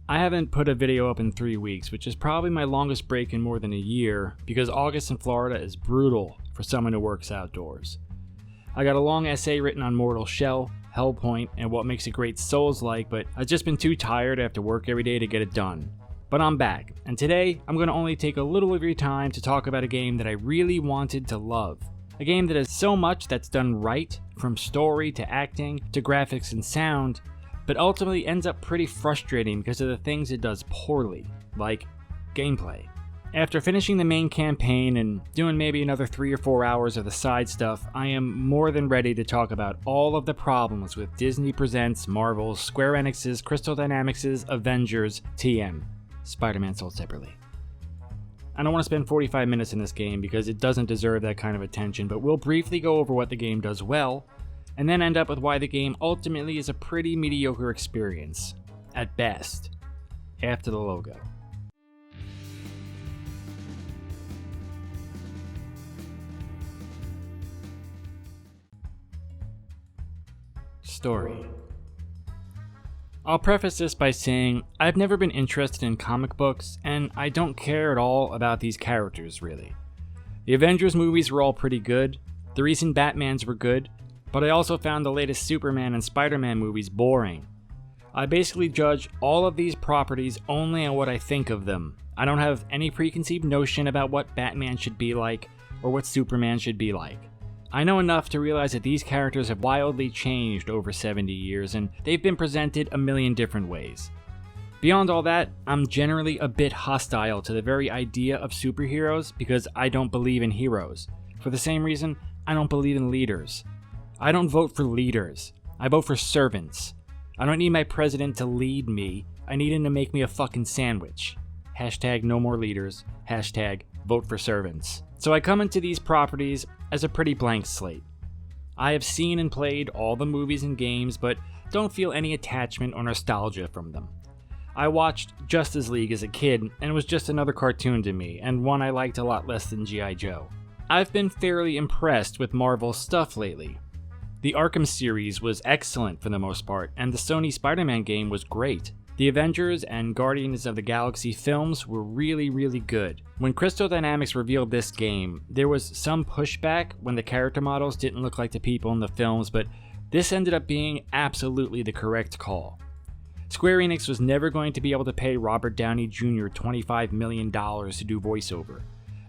I haven't put a video up in 3 weeks, which is probably my longest break in more than a year, because August in Florida is brutal for someone who works outdoors. I got a long essay written on Mortal Shell, Hellpoint, and what makes it great Souls-like, but I've just been too tired after work every day to get it done. But I'm back, and today I'm going to only take a little of your time to talk about a game that I really wanted to love. A game that has so much that's done right, from story to acting to graphics and sound, but ultimately ends up pretty frustrating because of the things it does poorly, like gameplay. After finishing the main campaign and doing maybe another 3 or 4 hours of the side stuff, I am more than ready to talk about all of the problems with Disney Presents Marvel's, Square Enix's, Crystal Dynamics' Avengers TM, Spider-Man Sold Separately. I don't want to spend 45 minutes in this game because it doesn't deserve that kind of attention, but we'll briefly go over what the game does well, and then end up with why the game ultimately is a pretty mediocre experience, at best, after the logo. Story. I'll preface this by saying I've never been interested in comic books, and I don't care at all about these characters, really. The Avengers movies were all pretty good, the recent Batmans were good, but I also found the latest Superman and Spider-Man movies boring. I basically judge all of these properties only on what I think of them. I don't have any preconceived notion about what Batman should be like, or what Superman should be like. I know enough to realize that these characters have wildly changed over 70 years, and they've been presented a million different ways. Beyond all that, I'm generally a bit hostile to the very idea of superheroes because I don't believe in heroes. For the same reason, I don't believe in leaders. I don't vote for leaders. I vote for servants. I don't need my president to lead me. I need him to make me a fucking sandwich. Hashtag no more leaders. Hashtag vote for servants. So I come into these properties as a pretty blank slate. I have seen and played all the movies and games, but don't feel any attachment or nostalgia from them. I watched Justice League as a kid, and it was just another cartoon to me, and one I liked a lot less than G.I. Joe. I've been fairly impressed with Marvel's stuff lately. The Arkham series was excellent for the most part, and the Sony Spider-Man game was great. The Avengers and Guardians of the Galaxy films were really good. When Crystal Dynamics revealed this game, there was some pushback when the character models didn't look like the people in the films, but this ended up being absolutely the correct call. Square Enix was never going to be able to pay Robert Downey Jr. $25 million to do voiceover,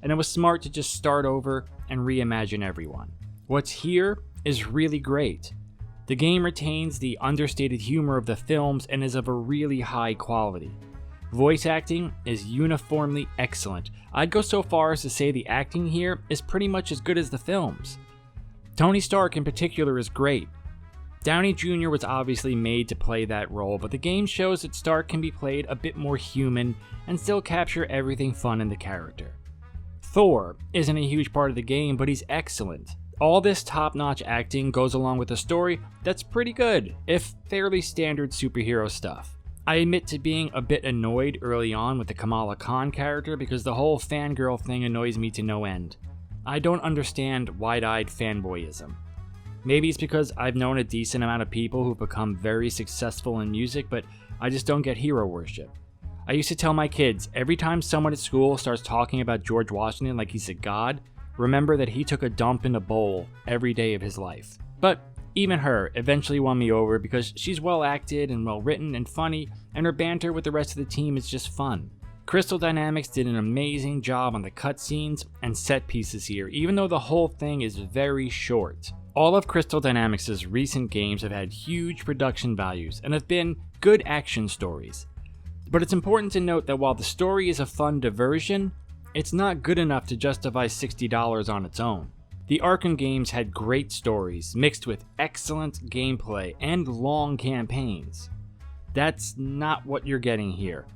and it was smart to just start over and reimagine everyone. What's here is really great. The game retains the understated humor of the films and is of a really high quality. Voice acting is uniformly excellent. I'd go so far as to say the acting here is pretty much as good as the films. Tony Stark in particular is great. Downey Jr. was obviously made to play that role, but the game shows that Stark can be played a bit more human and still capture everything fun in the character. Thor isn't a huge part of the game, but he's excellent. All this top-notch acting goes along with a story that's pretty good, if fairly standard superhero stuff. I admit to being a bit annoyed early on with the Kamala Khan character because the whole fangirl thing annoys me to no end. I don't understand wide-eyed fanboyism. Maybe it's because I've known a decent amount of people who've become very successful in music, but I just don't get hero worship. I used to tell my kids, every time someone at school starts talking about George Washington like he's a god, remember that he took a dump in a bowl every day of his life. But even her eventually won me over because she's well acted and well written and funny, and her banter with the rest of the team is just fun. Crystal Dynamics did an amazing job on the cutscenes and set pieces here, even though the whole thing is very short. All of Crystal Dynamics' recent games have had huge production values and have been good action stories. But it's important to note that while the story is a fun diversion, it's not good enough to justify $60 on its own. The Arkham games had great stories, mixed with excellent gameplay and long campaigns. That's not what you're getting here.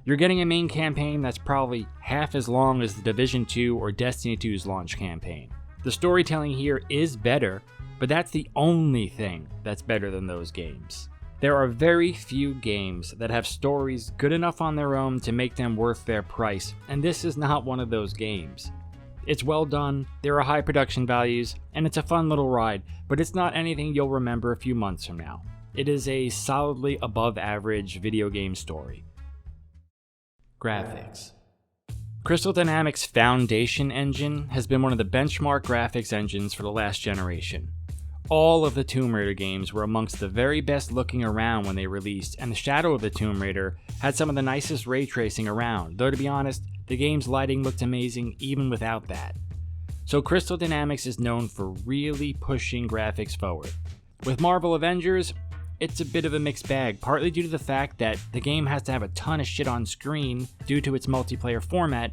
You're getting a main campaign that's probably half as long as the Division 2 or Destiny 2's launch campaign. The storytelling here is better, but that's the only thing that's better than those games. There are very few games that have stories good enough on their own to make them worth their price, and this is not one of those games. It's well done, there are high production values, and it's a fun little ride, but it's not anything you'll remember a few months from now. It is a solidly above average video game story. graphics. Crystal Dynamics' Foundation engine has been one of the benchmark graphics engines for the last generation. All of the Tomb Raider games were amongst the very best looking around when they released, and the Shadow of the Tomb Raider had some of the nicest ray tracing around, though to be honest, the game's lighting looked amazing even without that. So Crystal Dynamics is known for really pushing graphics forward. With Marvel Avengers, it's a bit of a mixed bag, partly due to the fact that the game has to have a ton of shit on screen due to its multiplayer format,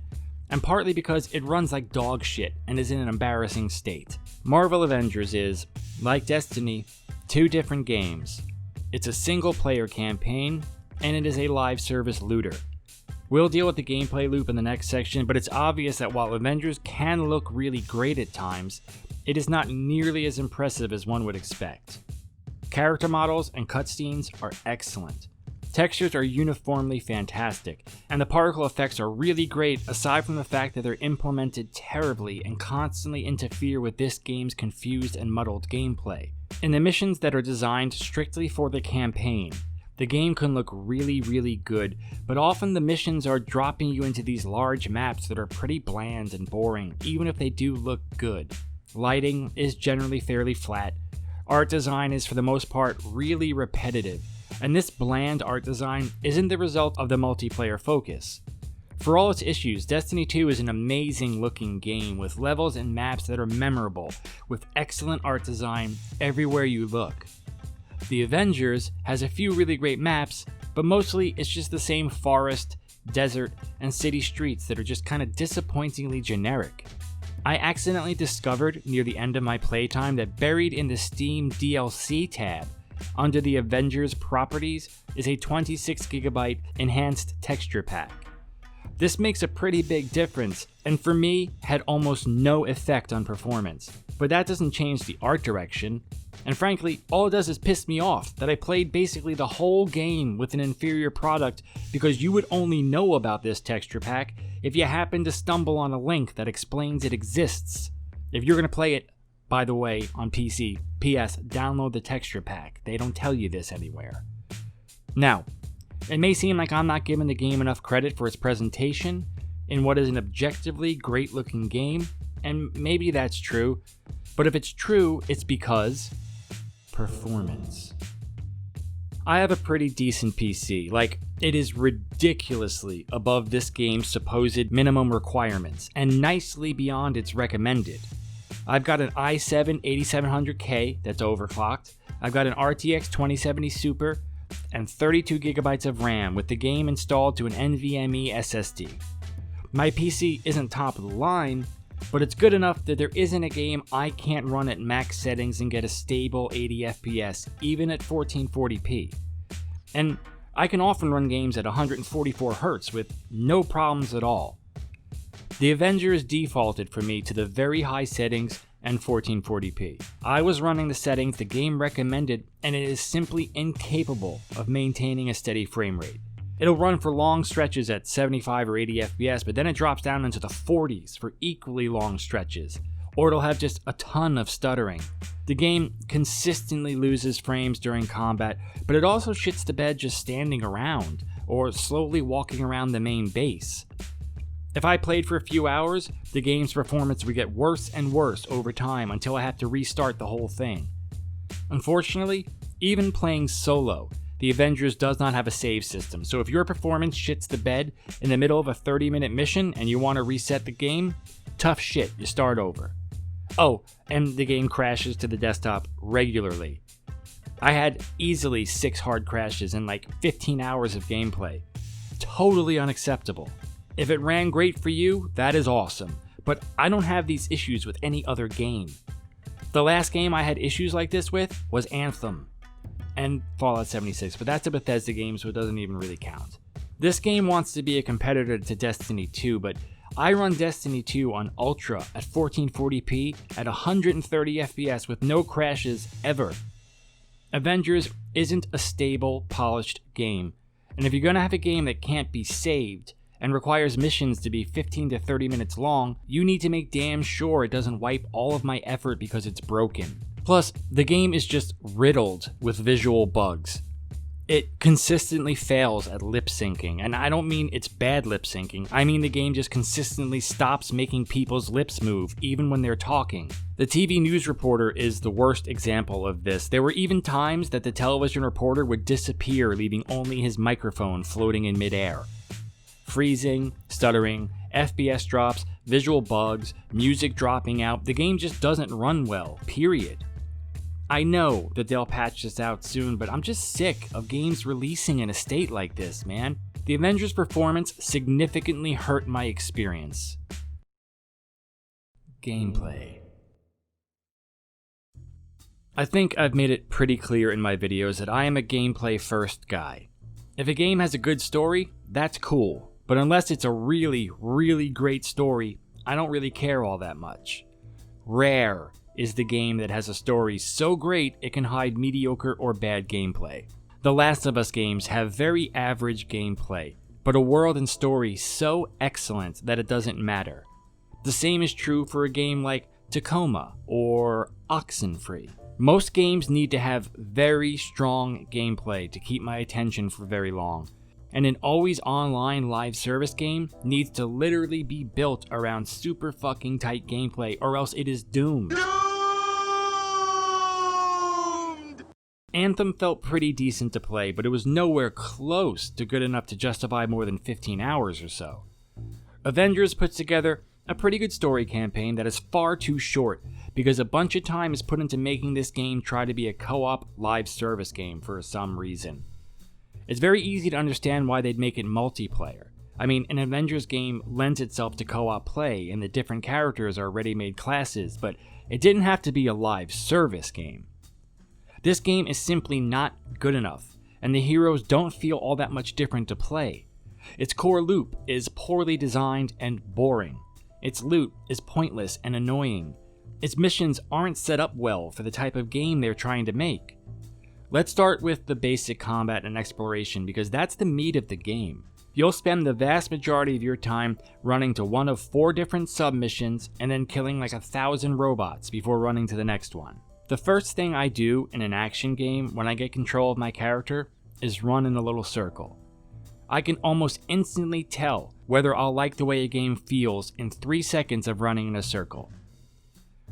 and partly because it runs like dog shit and is in an embarrassing state. Marvel Avengers is, like Destiny, two different games. It's a single player campaign, and it is a live service looter. We'll deal with the gameplay loop in the next section, but it's obvious that while Avengers can look really great at times, it is not nearly as impressive as one would expect. Character models and cutscenes are excellent. Textures are uniformly fantastic, and the particle effects are really great aside from the fact that they're implemented terribly and constantly interfere with this game's confused and muddled gameplay. In the missions that are designed strictly for the campaign, the game can look really good, but often the missions are dropping you into these large maps that are pretty bland and boring, even if they do look good. Lighting is generally fairly flat. Art design is for the most part really repetitive, and this bland art design isn't the result of the multiplayer focus. For all its issues, Destiny 2 is an amazing looking game with levels and maps that are memorable, with excellent art design everywhere you look. The Avengers has a few really great maps, but mostly it's just the same forest, desert, and city streets that are just kinda disappointingly generic. I accidentally discovered near the end of my playtime that buried in the Steam DLC tab, under the Avengers properties, is a 26GB enhanced texture pack. This makes a pretty big difference, and for me, had almost no effect on performance. But that doesn't change the art direction, and frankly, all it does is piss me off that I played basically the whole game with an inferior product because you would only know about this texture pack if you happen to stumble on a link that explains it exists. If you're going to play it, by the way, on PC, PS, download the texture pack. They don't tell you this anywhere. Now, it may seem like I'm not giving the game enough credit for its presentation in what is an objectively great looking game, and maybe that's true, but if it's true, it's because performance. I have a pretty decent PC, like it is ridiculously above this game's supposed minimum requirements, and nicely beyond its recommended. I've got an i7 8700K that's overclocked, I've got an RTX 2070 Super, and 32GB of RAM with the game installed to an NVMe SSD. My PC isn't top of the line, but it's good enough that there isn't a game I can't run at max settings and get a stable 80 FPS, even at 1440p. And I can often run games at 144Hz with no problems at all. The Avengers defaulted for me to the very high settings and 1440p. I was running the settings the game recommended, and it is simply incapable of maintaining a steady frame rate. It'll run for long stretches at 75 or 80 FPS, but then it drops down into the 40s for equally long stretches, or it'll have just a ton of stuttering. The game consistently loses frames during combat, but it also shits the bed just standing around, or slowly walking around the main base. If I played for a few hours, the game's performance would get worse and worse over time until I have to restart the whole thing. Unfortunately, even playing solo, the Avengers does not have a save system, so if your performance shits the bed in the middle of a 30-minute mission and you want to reset the game, tough shit, you start over. Oh, and the game crashes to the desktop regularly. I had easily 6 hard crashes in like 15 hours of gameplay. Totally unacceptable. If it ran great for you, that is awesome, but I don't have these issues with any other game. The last game I had issues like this with was Anthem and Fallout 76, but that's a Bethesda game, so it doesn't even really count. This game wants to be a competitor to Destiny 2, but I run Destiny 2 on Ultra at 1440p at 130 FPS with no crashes ever. Avengers isn't a stable, polished game, and if you're going to have a game that can't be saved and requires missions to be 15 to 30 minutes long, you need to make damn sure it doesn't wipe all of my effort because it's broken. Plus, the game is just riddled with visual bugs. It consistently fails at lip syncing, and I don't mean it's bad lip syncing, I mean the game just consistently stops making people's lips move, even when they're talking. The TV news reporter is the worst example of this. There were even times that the television reporter would disappear, leaving only his microphone floating in midair. Freezing, stuttering, FPS drops, visual bugs, music dropping out, the game just doesn't run well, period. I know that they'll patch this out soon, but I'm just sick of games releasing in a state like this, man. The Avengers' performance significantly hurt my experience. Gameplay. I think I've made it pretty clear in my videos that I am a gameplay first guy. If a game has a good story, that's cool, but unless it's a really, really great story, I don't really care all that much. Rare is the game that has a story so great it can hide mediocre or bad gameplay. The Last of Us games have very average gameplay, but a world and story so excellent that it doesn't matter. The same is true for a game like Tacoma or Oxenfree. Most games need to have very strong gameplay to keep my attention for very long, and an always online live service game needs to literally be built around super fucking tight gameplay, or else it is doomed. Anthem felt pretty decent to play, but it was nowhere close to good enough to justify more than 15 hours or so. Avengers puts together a pretty good story campaign that is far too short, because a bunch of time is put into making this game try to be a co-op live service game for some reason. It's very easy to understand why they'd make it multiplayer. I mean, an Avengers game lends itself to co-op play, and the different characters are ready-made classes, but it didn't have to be a live service game. This game is simply not good enough, and the heroes don't feel all that much different to play. Its core loop is poorly designed and boring. Its loot is pointless and annoying. Its missions aren't set up well for the type of game they're trying to make. Let's start with the basic combat and exploration, because that's the meat of the game. You'll spend the vast majority of your time running to one of 4 different submissions and then killing like 1,000 robots before running to the next one. The first thing I do in an action game when I get control of my character is run in a little circle. I can almost instantly tell whether I'll like the way a game feels in 3 seconds of running in a circle.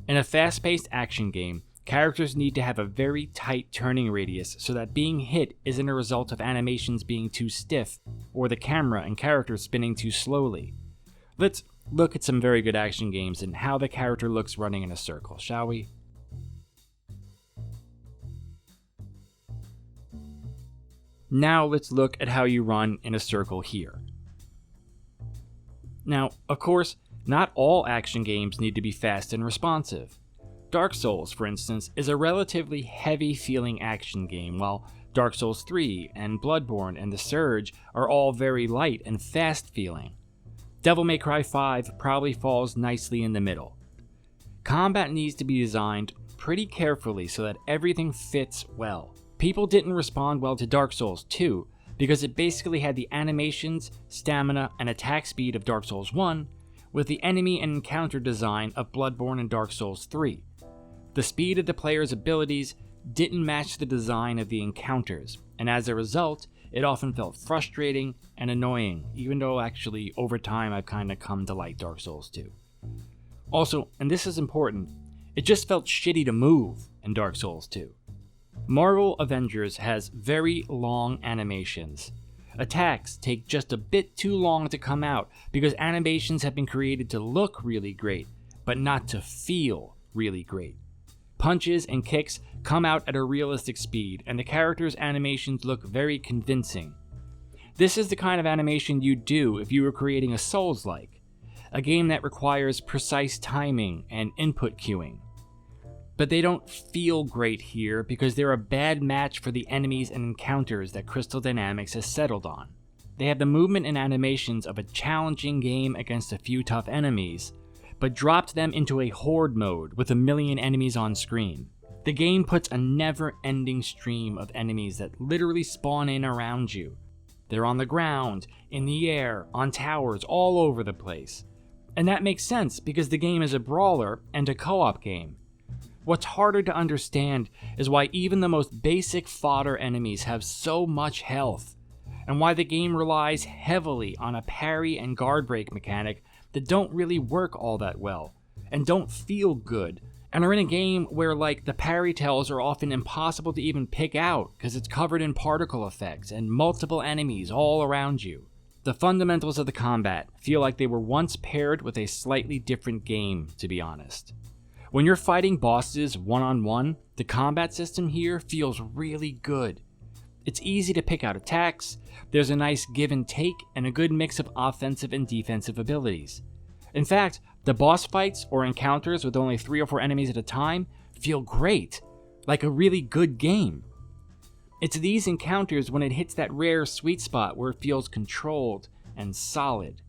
In a fast-paced action game, characters need to have a very tight turning radius so that being hit isn't a result of animations being too stiff or the camera and character spinning too slowly. Let's look at some very good action games and how the character looks running in a circle, shall we? Now let's look at how you run in a circle here. Now, of course, not all action games need to be fast and responsive. Dark Souls, for instance, is a relatively heavy-feeling action game, while Dark Souls 3 and Bloodborne and The Surge are all very light and fast-feeling. Devil May Cry 5 probably falls nicely in the middle. Combat needs to be designed pretty carefully so that everything fits well. People didn't respond well to Dark Souls 2 because it basically had the animations, stamina, and attack speed of Dark Souls 1 with the enemy and encounter design of Bloodborne and Dark Souls 3. The speed of the player's abilities didn't match the design of the encounters, and as a result, it often felt frustrating and annoying, even though actually over time I've kind of come to like Dark Souls 2. Also, and this is important, it just felt shitty to move in Dark Souls 2. Marvel Avengers has very long animations. Attacks take just a bit too long to come out because animations have been created to look really great, but not to feel really great. Punches and kicks come out at a realistic speed, and the characters' animations look very convincing. This is the kind of animation you'd do if you were creating a Souls-like, a game that requires precise timing and input queuing. But they don't feel great here because they're a bad match for the enemies and encounters that Crystal Dynamics has settled on. They have the movement and animations of a challenging game against a few tough enemies, but dropped them into a horde mode with 1,000,000 enemies on screen. The game puts a never-ending stream of enemies that literally spawn in around you. They're on the ground, in the air, on towers, all over the place. And that makes sense because the game is a brawler and a co-op game. What's harder to understand is why even the most basic fodder enemies have so much health, and why the game relies heavily on a parry and guard break mechanic that don't really work all that well, and don't feel good, and are in a game where the parry tells are often impossible to even pick out because it's covered in particle effects and multiple enemies all around you. The fundamentals of the combat feel like they were once paired with a slightly different game, to be honest. When you're fighting bosses one-on-one, the combat system here feels really good. It's easy to pick out attacks, there's a nice give and take, and a good mix of offensive and defensive abilities. In fact, the boss fights or encounters with only 3 or 4 enemies at a time feel great, like a really good game. It's these encounters when it hits that rare sweet spot where it feels controlled and solid.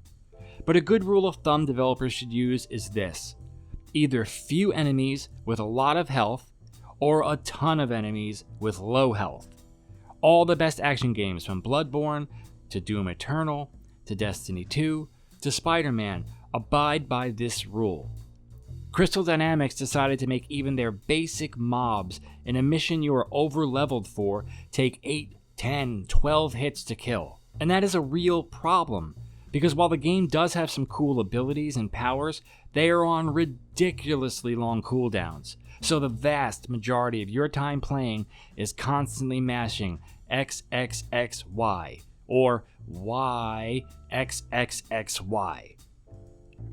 But a good rule of thumb developers should use is this: either few enemies with a lot of health, or a ton of enemies with low health. All the best action games from Bloodborne, to Doom Eternal, to Destiny 2, to Spider-Man abide by this rule. Crystal Dynamics decided to make even their basic mobs in a mission you are over-leveled for take 8, 10, 12 hits to kill. And that is a real problem, because while the game does have some cool abilities and powers, they are on ridiculously long cooldowns. So the vast majority of your time playing is constantly mashing XXXY or YXXXY.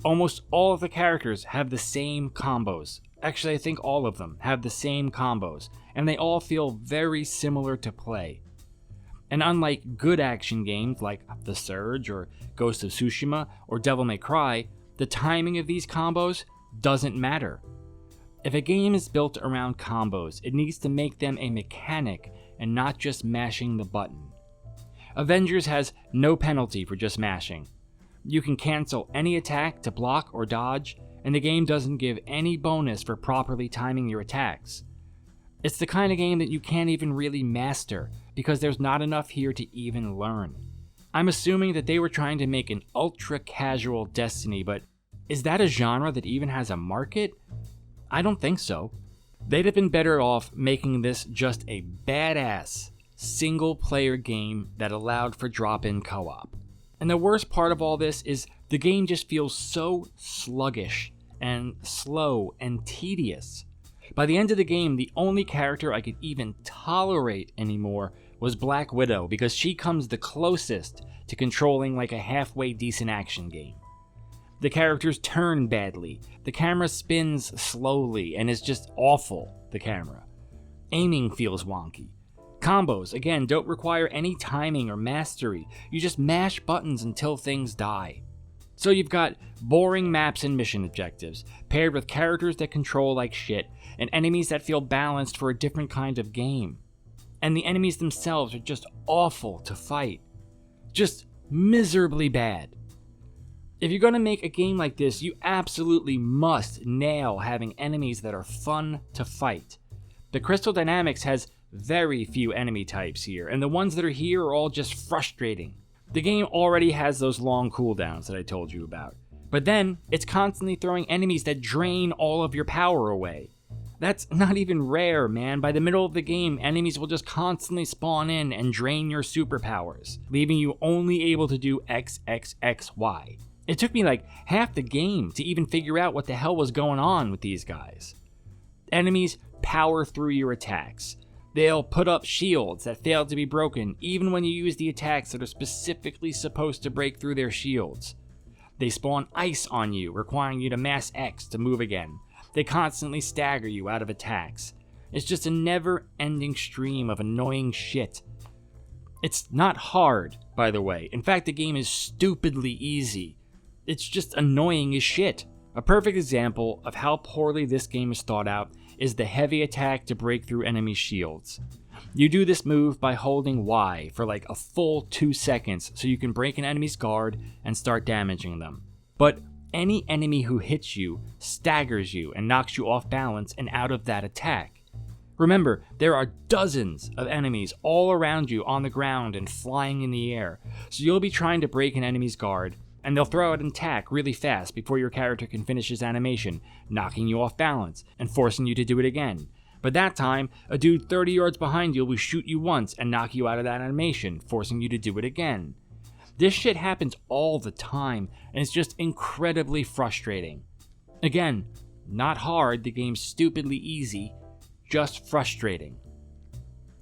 Almost all of the characters have the same combos. Actually, I think all of them have the same combos, and they all feel very similar to play. And unlike good action games like The Surge or Ghost of Tsushima or Devil May Cry, the timing of these combos doesn't matter. If a game is built around combos, it needs to make them a mechanic and not just mashing the button. Avengers has no penalty for just mashing. You can cancel any attack to block or dodge, and the game doesn't give any bonus for properly timing your attacks. It's the kind of game that you can't even really master, because there's not enough here to even learn. I'm assuming that they were trying to make an ultra-casual Destiny, but is that a genre that even has a market? I don't think so. They'd have been better off making this just a badass, single-player game that allowed for drop-in co-op. And the worst part of all this is the game just feels so sluggish and slow and tedious. By the end of the game, the only character I could even tolerate anymore was Black Widow, because she comes the closest to controlling like a halfway decent action game. The characters turn badly, the camera spins slowly and is just awful, the camera. Aiming feels wonky. Combos, again, don't require any timing or mastery, you just mash buttons until things die. So you've got boring maps and mission objectives, paired with characters that control like shit, and enemies that feel balanced for a different kind of game. And the enemies themselves are just awful to fight. Just miserably bad. If you're gonna make a game like this, you absolutely must nail having enemies that are fun to fight. The Crystal Dynamics has very few enemy types here, and the ones that are here are all just frustrating. The game already has those long cooldowns that I told you about, but then it's constantly throwing enemies that drain all of your power away. That's not even rare, man. By the middle of the game, enemies will just constantly spawn in and drain your superpowers, leaving you only able to do XXXY. It took me like half the game to even figure out what the hell was going on with these guys. Enemies power through your attacks. They'll put up shields that fail to be broken even when you use the attacks that are specifically supposed to break through their shields. They spawn ice on you, requiring you to mash X to move again. They constantly stagger you out of attacks. It's just a never-ending stream of annoying shit. It's not hard, by the way. In fact, the game is stupidly easy. It's just annoying as shit. A perfect example of how poorly this game is thought out is the heavy attack to break through enemy shields. You do this move by holding Y for like a full 2 seconds so you can break an enemy's guard and start damaging them. But any enemy who hits you staggers you and knocks you off balance and out of that attack. Remember, there are dozens of enemies all around you on the ground and flying in the air, so you'll be trying to break an enemy's guard, and they'll throw out an attack really fast before your character can finish his animation, knocking you off balance and forcing you to do it again. But that time, a dude 30 yards behind you will shoot you once and knock you out of that animation, forcing you to do it again. This shit happens all the time, and it's just incredibly frustrating. Again, not hard, the game's stupidly easy, just frustrating.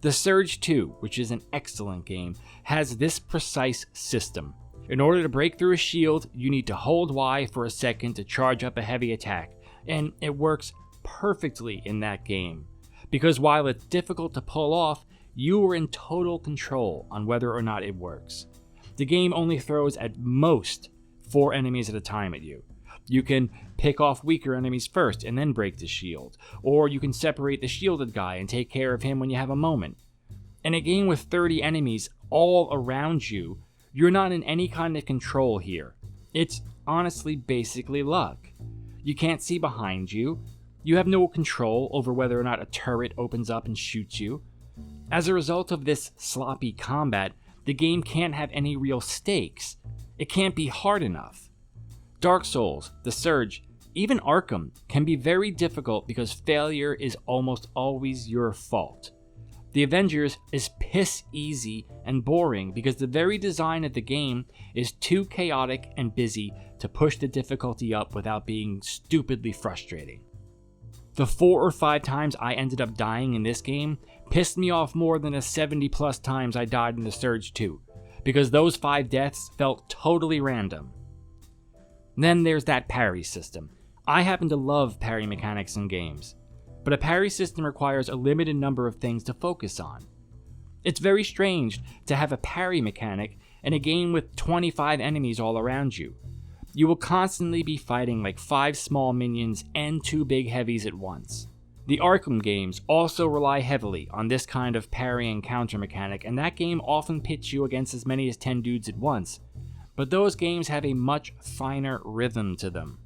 The Surge 2, which is an excellent game, has this precise system. In order to break through a shield, you need to hold Y for a second to charge up a heavy attack, and it works perfectly in that game. Because while it's difficult to pull off, you are in total control on whether or not it works. The game only throws at most 4 enemies at a time at you. You can pick off weaker enemies first and then break the shield, or you can separate the shielded guy and take care of him when you have a moment. In a game with 30 enemies all around you, you're not in any kind of control here. It's honestly basically luck. You can't see behind you. You have no control over whether or not a turret opens up and shoots you. As a result of this sloppy combat, the game can't have any real stakes. It can't be hard enough. Dark Souls, The Surge, even Arkham can be very difficult because failure is almost always your fault. The Avengers is piss easy and boring because the very design of the game is too chaotic and busy to push the difficulty up without being stupidly frustrating. The 4 or 5 times I ended up dying in this game pissed me off more than the 70 plus times I died in The Surge 2, because those 5 deaths felt totally random. Then there's that parry system. I happen to love parry mechanics in games, but a parry system requires a limited number of things to focus on. It's very strange to have a parry mechanic in a game with 25 enemies all around you. You will constantly be fighting like 5 small minions and 2 big heavies at once. The Arkham games also rely heavily on this kind of parry and counter mechanic, and that game often pits you against as many as 10 dudes at once. But those games have a much finer rhythm to them.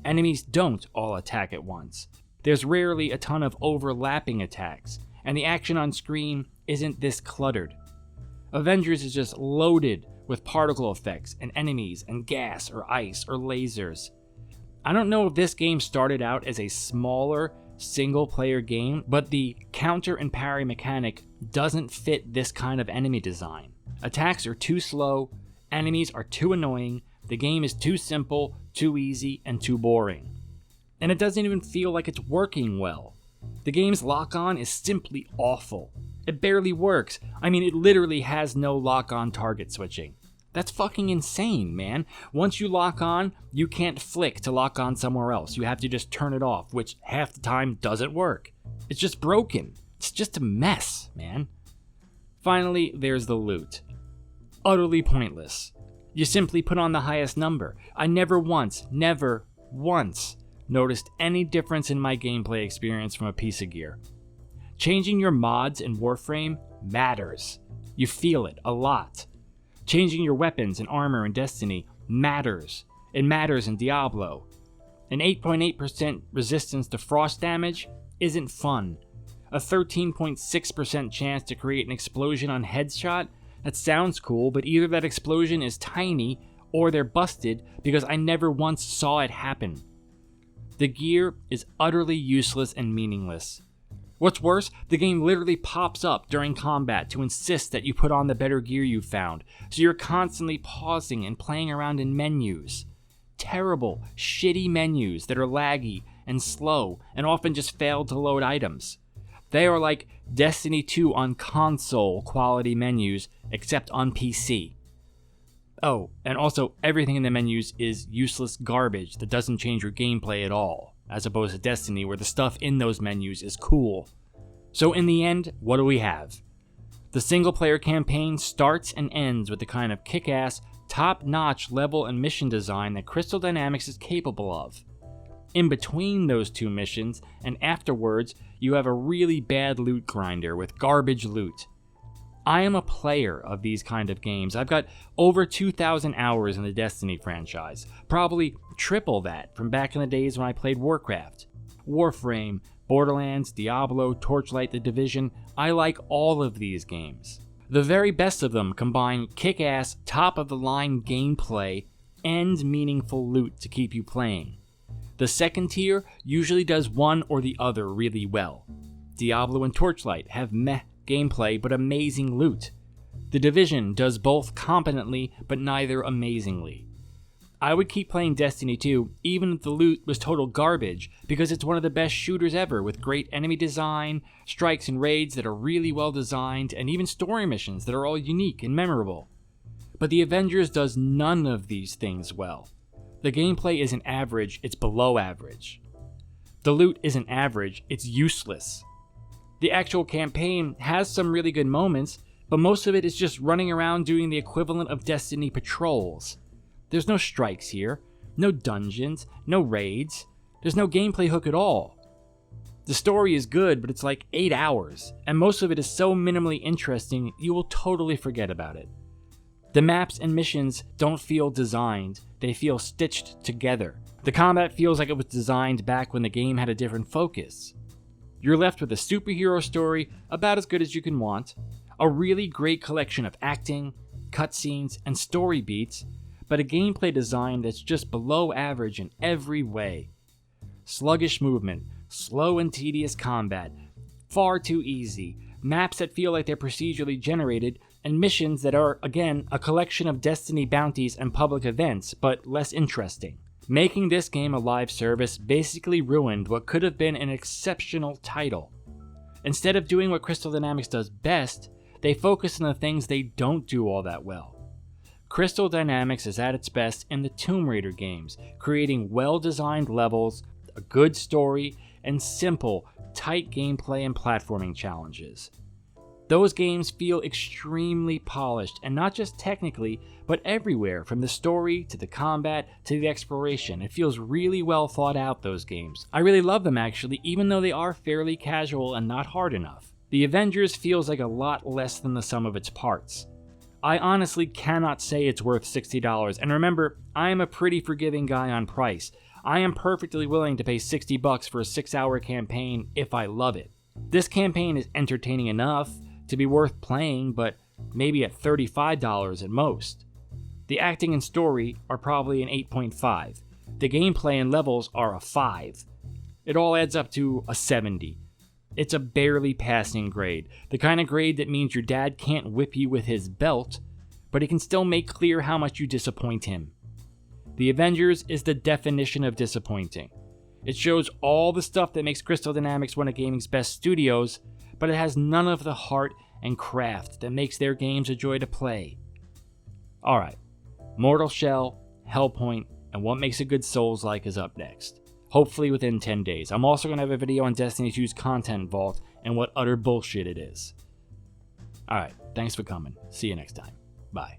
Enemies don't all attack at once. There's rarely a ton of overlapping attacks, and the action on screen isn't this cluttered. Avengers is just loaded with particle effects and enemies and gas or ice or lasers. I don't know if this game started out as a smaller single-player game, but the counter and parry mechanic doesn't fit this kind of enemy design. Attacks are too slow, enemies are too annoying, the game is too simple, too easy, and too boring. And it doesn't even feel like it's working well. The game's lock-on is simply awful. It barely works. I mean, it literally has no lock-on target switching. That's fucking insane, man. Once you lock on, you can't flick to lock on somewhere else. You have to just turn it off, which half the time doesn't work. It's just broken. It's just a mess, man. Finally, there's the loot. Utterly pointless. You simply put on the highest number. I never once noticed any difference in my gameplay experience from a piece of gear. Changing your mods in Warframe matters. You feel it a lot. Changing your weapons and armor in Destiny matters. It matters in Diablo. An 8.8% resistance to frost damage isn't fun. A 13.6% chance to create an explosion on headshot? That sounds cool, but either that explosion is tiny or they're busted because I never once saw it happen. The gear is utterly useless and meaningless. What's worse, the game literally pops up during combat to insist that you put on the better gear you found, so you're constantly pausing and playing around in menus. Terrible, shitty menus that are laggy and slow and often just fail to load items. They are like Destiny 2 on console quality menus, except on PC. Oh, and also everything in the menus is useless garbage that doesn't change your gameplay at all, as opposed to Destiny where the stuff in those menus is cool. So in the end, what do we have? The single-player campaign starts and ends with the kind of kick-ass, top-notch level and mission design that Crystal Dynamics is capable of. In between those 2 missions, and afterwards, you have a really bad loot grinder with garbage loot. I am a player of these kind of games. I've got over 2,000 hours in the Destiny franchise, probably triple that from back in the days when I played Warcraft. Warframe, Borderlands, Diablo, Torchlight, The Division, I like all of these games. The very best of them combine kick-ass, top-of-the-line gameplay and meaningful loot to keep you playing. The second tier usually does one or the other really well. Diablo and Torchlight have meh gameplay but amazing loot. The Division does both competently but neither amazingly. I would keep playing Destiny 2 even if the loot was total garbage, because it's one of the best shooters ever, with great enemy design, strikes and raids that are really well designed, and even story missions that are all unique and memorable. But the Avengers does none of these things well. The gameplay isn't average, it's below average. The loot isn't average, it's useless. The actual campaign has some really good moments, but most of it is just running around doing the equivalent of Destiny patrols. There's no strikes here, no dungeons, no raids, there's no gameplay hook at all. The story is good, but it's like 8 hours, and most of it is so minimally interesting you will totally forget about it. The maps and missions don't feel designed, they feel stitched together. The combat feels like it was designed back when the game had a different focus. You're left with a superhero story about as good as you can want, a really great collection of acting, cutscenes, and story beats, but a gameplay design that's just below average in every way. Sluggish movement, slow and tedious combat, far too easy, maps that feel like they're procedurally generated, and missions that are, again, a collection of Destiny bounties and public events, but less interesting. Making this game a live service basically ruined what could have been an exceptional title. Instead of doing what Crystal Dynamics does best, they focus on the things they don't do all that well. Crystal Dynamics is at its best in the Tomb Raider games, creating well-designed levels, a good story, and simple, tight gameplay and platforming challenges. Those games feel extremely polished, and not just technically, but everywhere, from the story to the combat to the exploration. It feels really well thought out, those games. I really love them actually, even though they are fairly casual and not hard enough. The Avengers feels like a lot less than the sum of its parts. I honestly cannot say it's worth $60, and remember, I am a pretty forgiving guy on price. I am perfectly willing to pay $60 for a 6-hour campaign if I love it. This campaign is entertaining enough to be worth playing, but maybe at $35 at most. The acting and story are probably an 8.5. The gameplay and levels are a 5. It all adds up to a 70. It's a barely passing grade, the kind of grade that means your dad can't whip you with his belt, but he can still make clear how much you disappoint him. The Avengers is the definition of disappointing. It shows all the stuff that makes Crystal Dynamics one of gaming's best studios, but it has none of the heart and craft that makes their games a joy to play. Alright, Mortal Shell, Hellpoint, and what makes a good Souls-like is up next. Hopefully within 10 days. I'm also going to have a video on Destiny 2's content vault and what utter bullshit it is. Alright, thanks for coming. See you next time. Bye.